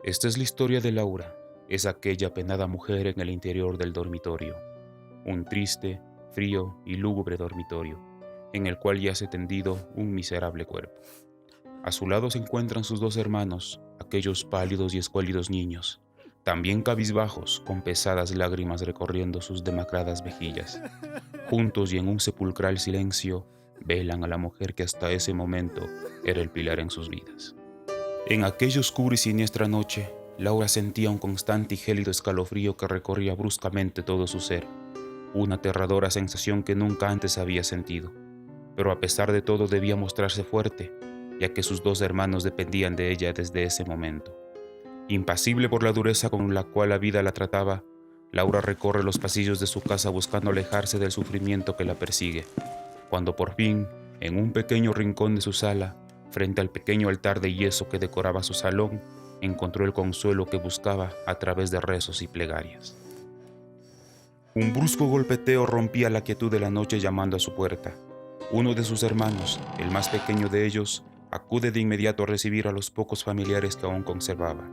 Esta es la historia de Laura, es aquella penada mujer en el interior del dormitorio, un triste, frío y lúgubre dormitorio, en el cual yace tendido un miserable cuerpo. A su lado se encuentran sus dos hermanos, aquellos pálidos y escuálidos niños, también cabizbajos, con pesadas lágrimas recorriendo sus demacradas mejillas. Juntos y en un sepulcral silencio, velan a la mujer que hasta ese momento era el pilar en sus vidas. En aquella oscura y siniestra noche, Laura sentía un constante y gélido escalofrío que recorría bruscamente todo su ser, una aterradora sensación que nunca antes había sentido. Pero a pesar de todo debía mostrarse fuerte, ya que sus dos hermanos dependían de ella desde ese momento. Impasible por la dureza con la cual la vida la trataba, Laura recorre los pasillos de su casa buscando alejarse del sufrimiento que la persigue. Cuando por fin, en un pequeño rincón de su sala, frente al pequeño altar de yeso que decoraba su salón, encontró el consuelo que buscaba a través de rezos y plegarias. Un brusco golpeteo rompía la quietud de la noche llamando a su puerta. Uno de sus hermanos, el más pequeño de ellos, acude de inmediato a recibir a los pocos familiares que aún conservaba.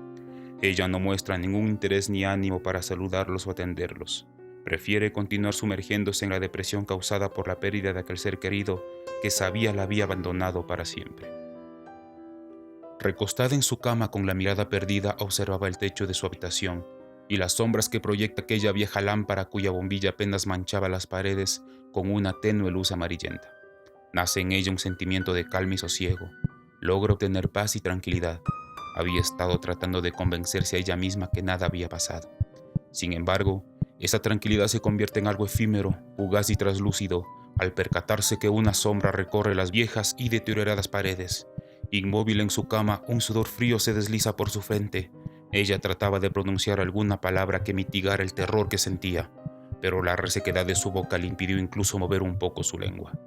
Ella no muestra ningún interés ni ánimo para saludarlos o atenderlos. Prefiere continuar sumergiéndose en la depresión causada por la pérdida de aquel ser querido que sabía la había abandonado para siempre. Recostada en su cama con la mirada perdida, observaba el techo de su habitación y las sombras que proyecta aquella vieja lámpara cuya bombilla apenas manchaba las paredes con una tenue luz amarillenta. Nace en ella un sentimiento de calma y sosiego. Logra obtener paz y tranquilidad. Había estado tratando de convencerse a ella misma que nada había pasado. Sin embargo, esa tranquilidad se convierte en algo efímero, fugaz y traslúcido, al percatarse que una sombra recorre las viejas y deterioradas paredes. Inmóvil en su cama, un sudor frío se desliza por su frente. Ella trataba de pronunciar alguna palabra que mitigara el terror que sentía, pero la resequedad de su boca le impidió incluso mover un poco su lengua.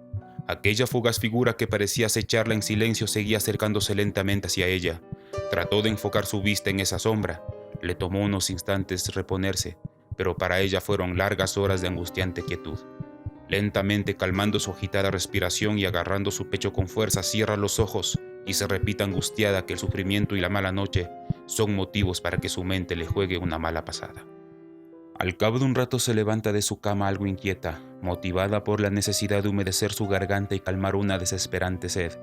Aquella fugaz figura que parecía acecharla en silencio seguía acercándose lentamente hacia ella. Trató de enfocar su vista en esa sombra. Le tomó unos instantes reponerse, pero para ella fueron largas horas de angustiante quietud. Lentamente, calmando su agitada respiración y agarrando su pecho con fuerza, cierra los ojos y se repite angustiada que el sufrimiento y la mala noche son motivos para que su mente le juegue una mala pasada. Al cabo de un rato se levanta de su cama algo inquieta, motivada por la necesidad de humedecer su garganta y calmar una desesperante sed.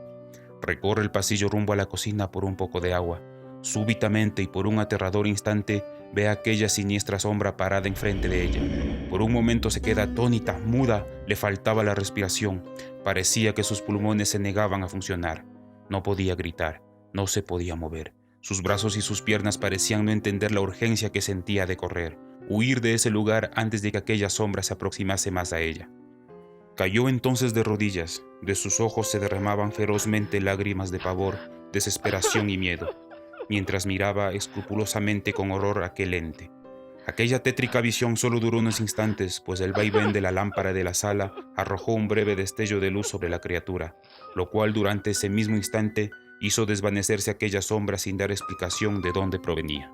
Recorre el pasillo rumbo a la cocina por un poco de agua. Súbitamente y por un aterrador instante ve a aquella siniestra sombra parada enfrente de ella. Por un momento se queda atónita, muda, le faltaba la respiración. Parecía que sus pulmones se negaban a funcionar. No podía gritar, no se podía mover. Sus brazos y sus piernas parecían no entender la urgencia que sentía de correr, huir de ese lugar antes de que aquella sombra se aproximase más a ella. Cayó entonces de rodillas, de sus ojos se derramaban ferozmente lágrimas de pavor, desesperación y miedo, mientras miraba escrupulosamente con horror aquel ente. Aquella tétrica visión solo duró unos instantes, pues el vaivén de la lámpara de la sala arrojó un breve destello de luz sobre la criatura, lo cual durante ese mismo instante hizo desvanecerse aquella sombra sin dar explicación de dónde provenía.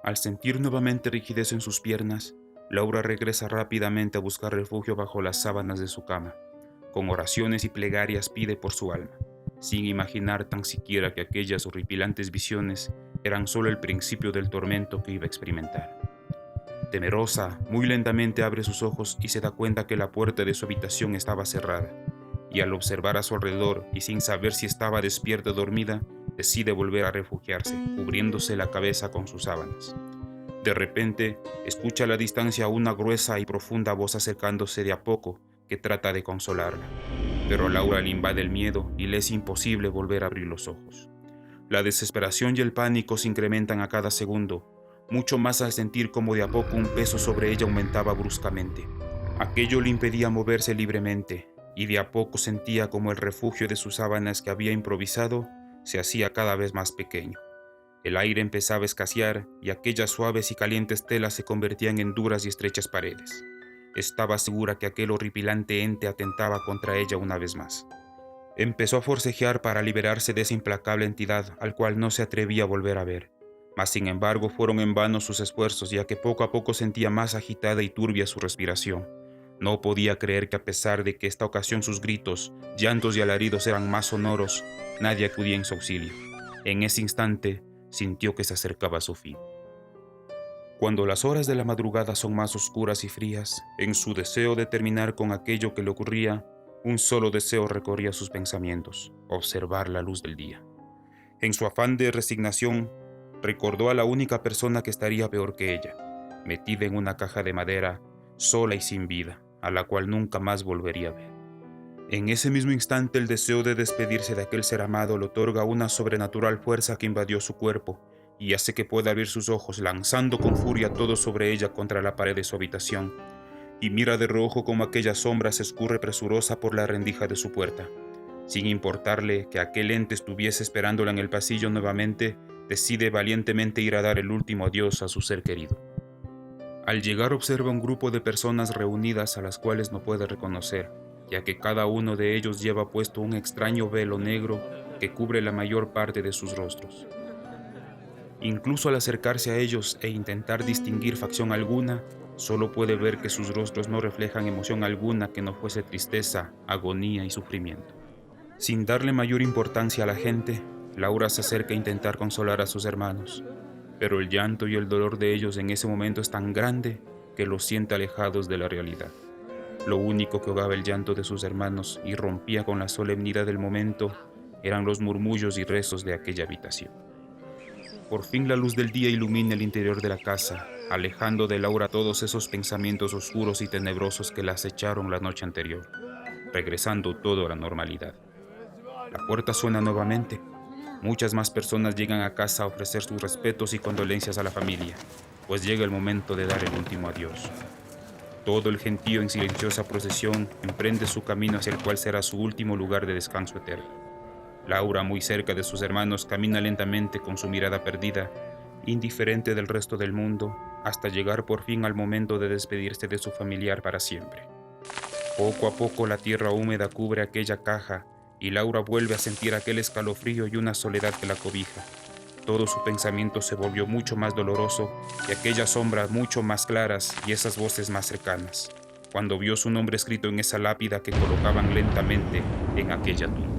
Al sentir nuevamente rigidez en sus piernas, Laura regresa rápidamente a buscar refugio bajo las sábanas de su cama. Con oraciones y plegarias pide por su alma, sin imaginar tan siquiera que aquellas horripilantes visiones eran solo el principio del tormento que iba a experimentar. Temerosa, muy lentamente abre sus ojos y se da cuenta que la puerta de su habitación estaba cerrada, y al observar a su alrededor y sin saber si estaba despierta o dormida, decide volver a refugiarse, cubriéndose la cabeza con sus sábanas. De repente, escucha a la distancia una gruesa y profunda voz acercándose de a poco que trata de consolarla, pero a Laura le invade el miedo y le es imposible volver a abrir los ojos. La desesperación y el pánico se incrementan a cada segundo, mucho más al sentir como de a poco un peso sobre ella aumentaba bruscamente. Aquello le impedía moverse libremente, y de a poco sentía como el refugio de sus sábanas que había improvisado se hacía cada vez más pequeño. El aire empezaba a escasear y aquellas suaves y calientes telas se convertían en duras y estrechas paredes. Estaba segura que aquel horripilante ente atentaba contra ella una vez más. Empezó a forcejear para liberarse de esa implacable entidad al cual no se atrevía a volver a ver. Mas sin embargo fueron en vano sus esfuerzos, ya que poco a poco sentía más agitada y turbia su respiración. No podía creer que a pesar de que esta ocasión sus gritos, llantos y alaridos eran más sonoros, nadie acudía en su auxilio. En ese instante, sintió que se acercaba a su fin. Cuando las horas de la madrugada son más oscuras y frías, en su deseo de terminar con aquello que le ocurría, un solo deseo recorría sus pensamientos: observar la luz del día. En su afán de resignación, recordó a la única persona que estaría peor que ella, metida en una caja de madera, sola y sin vida, a la cual nunca más volvería a ver. En ese mismo instante, el deseo de despedirse de aquel ser amado le otorga una sobrenatural fuerza que invadió su cuerpo y hace que pueda abrir sus ojos, lanzando con furia todo sobre ella contra la pared de su habitación, y mira de reojo cómo aquella sombra se escurre presurosa por la rendija de su puerta. Sin importarle que aquel ente estuviese esperándola en el pasillo nuevamente, decide valientemente ir a dar el último adiós a su ser querido. Al llegar observa un grupo de personas reunidas a las cuales no puede reconocer, ya que cada uno de ellos lleva puesto un extraño velo negro que cubre la mayor parte de sus rostros. Incluso al acercarse a ellos e intentar distinguir facción alguna, solo puede ver que sus rostros no reflejan emoción alguna que no fuese tristeza, agonía y sufrimiento. Sin darle mayor importancia a la gente, Laura se acerca a intentar consolar a sus hermanos, pero el llanto y el dolor de ellos en ese momento es tan grande que los siente alejados de la realidad. Lo único que ahogaba el llanto de sus hermanos y rompía con la solemnidad del momento eran los murmullos y rezos de aquella habitación. Por fin la luz del día ilumina el interior de la casa, alejando de Laura todos esos pensamientos oscuros y tenebrosos que la acecharon la noche anterior, regresando todo a la normalidad. La puerta suena nuevamente. Muchas más personas llegan a casa a ofrecer sus respetos y condolencias a la familia, pues llega el momento de dar el último adiós. Todo el gentío en silenciosa procesión emprende su camino hacia el cual será su último lugar de descanso eterno. Laura, muy cerca de sus hermanos, camina lentamente con su mirada perdida, indiferente del resto del mundo, hasta llegar por fin al momento de despedirse de su familiar para siempre. Poco a poco la tierra húmeda cubre aquella caja y Laura vuelve a sentir aquel escalofrío y una soledad que la cobija. Todo su pensamiento se volvió mucho más doloroso y aquellas sombras mucho más claras y esas voces más cercanas, cuando vio su nombre escrito en esa lápida que colocaban lentamente en aquella tumba.